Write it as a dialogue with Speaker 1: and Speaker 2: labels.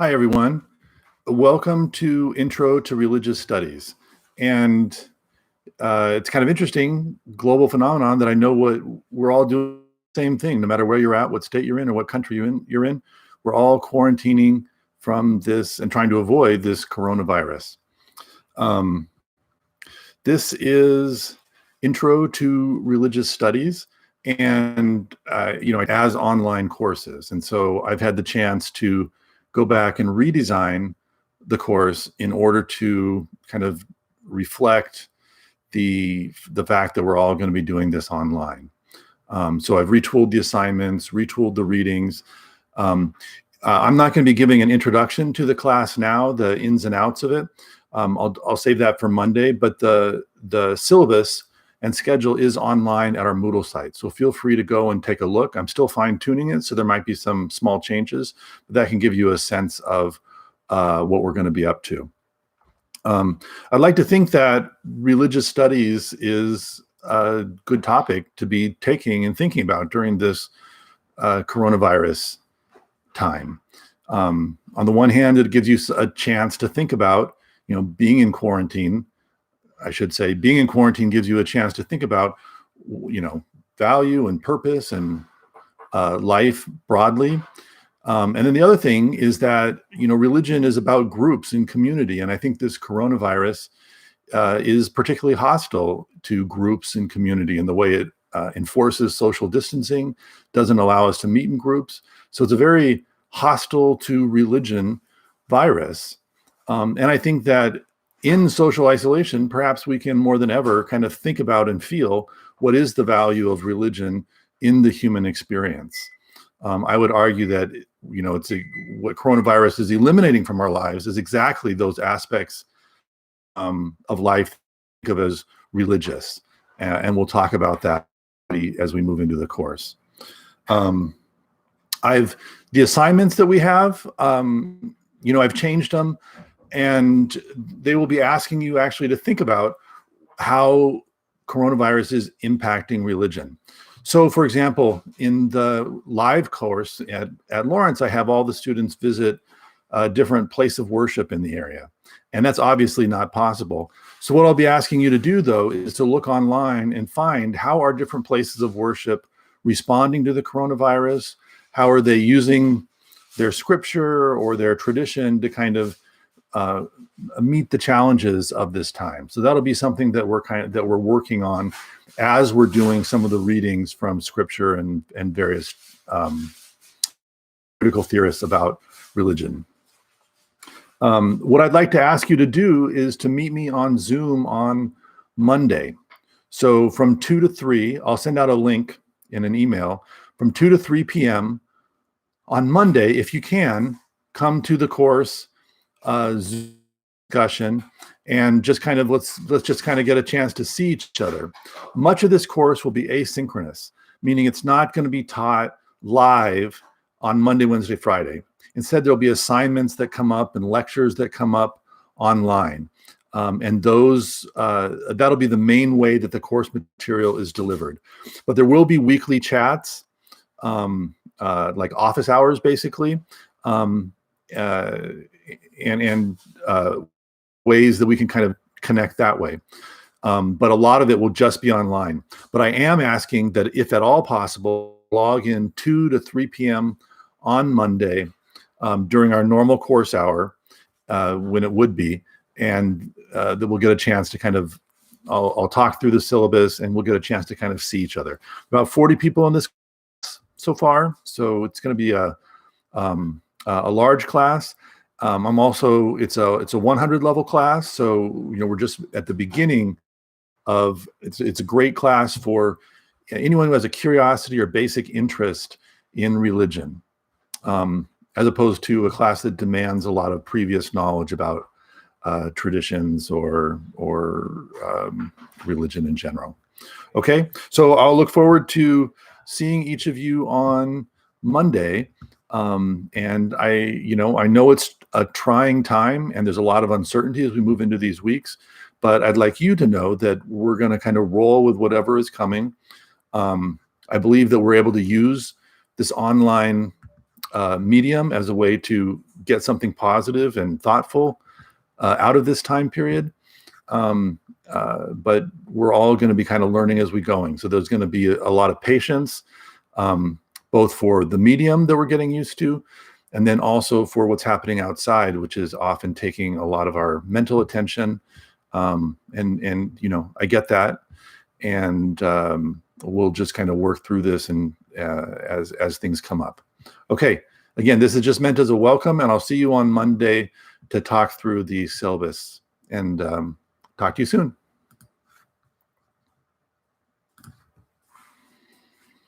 Speaker 1: Hi, everyone. Welcome to Intro to Religious Studies. And it's kind of interesting, global phenomenon that I know what we're all doing the same thing, no matter where you're at, what state you're in, or what country you're in. We're all quarantining from this and trying to avoid this coronavirus. This is Intro to Religious Studies, and as online courses. And so I've had the chance to go back and redesign the course in order to kind of reflect the fact that we're all going to be doing this online. So I've retooled the assignments, retooled the readings. I'm not going to be giving an introduction to the class now, the ins and outs of it. I'll save that for Monday, but the syllabus and schedule is online at our Moodle site. So feel free to go and take a look. I'm still fine tuning it, so there might be some small changes, but that can give you a sense of what we're going to be up to. I'd like to think that religious studies is a good topic to be taking and thinking about during this coronavirus time. On the one hand, it gives you a chance to think about, being in quarantine. I should say, being in quarantine gives you a chance to think about, value and purpose and life broadly. And then the other thing is that, religion is about groups and community. And I think this coronavirus is particularly hostile to groups and community in the way it enforces social distancing, doesn't allow us to meet in groups. So it's a very hostile to religion virus. And I think that in social isolation, perhaps we can more than ever kind of think about and feel what is the value of religion in the human experience. I would argue that, what coronavirus is eliminating from our lives is exactly those aspects of life think of as religious. And we'll talk about that as we move into the course. The assignments that we have, I've changed them. And they will be asking you actually to think about how coronavirus is impacting religion. So, for example, in the live course at Lawrence, I have all the students visit a different place of worship in the area. And that's obviously not possible. So what I'll be asking you to do, though, is to look online and find how are different places of worship responding to the coronavirus? How are they using their scripture or their tradition to kind of meet the challenges of this time. So that'll be something that we're working on as we're doing some of the readings from scripture and various critical theorists about religion. What I'd like to ask you to do is to meet me on Zoom on Monday. So from 2 to 3, I'll send out a link in an email. From 2 to 3 p.m. on Monday, if you can, come to the course discussion and just kind of let's just kind of get a chance to see each other. Much of this course will be asynchronous, meaning it's not going to be taught live on Monday, Wednesday, Friday. Instead, there'll be assignments that come up and lectures that come up online. And those that'll be the main way that the course material is delivered. But there will be weekly chats, like office hours, basically. And ways that we can kind of connect that way. But a lot of it will just be online. But I am asking that if at all possible, log in 2 to 3 p.m. on Monday during our normal course hour, when it would be, and that we'll get a chance to kind of, I'll talk through the syllabus and we'll get a chance to kind of see each other. About 40 people in this class so far, so it's going to be a large class. I'm also, it's a 100 level class. So, we're just at the beginning of, it's a great class for anyone who has a curiosity or basic interest in religion, as opposed to a class that demands a lot of previous knowledge about traditions or religion in general. Okay, so I'll look forward to seeing each of you on Monday. And I know it's a trying time and there's a lot of uncertainty as we move into these weeks, but I'd like you to know that we're going to kind of roll with whatever is coming. I believe that we're able to use this online medium as a way to get something positive and thoughtful out of this time period. But we're all going to be kind of learning as we're going. So there's going to be a lot of patience, both for the medium that we're getting used to, and then also for what's happening outside, which is often taking a lot of our mental attention. And you know, I get that, and we'll just kind of work through this and as things come up. Okay, again, this is just meant as a welcome, and I'll see you on Monday to talk through the syllabus, and talk to you soon.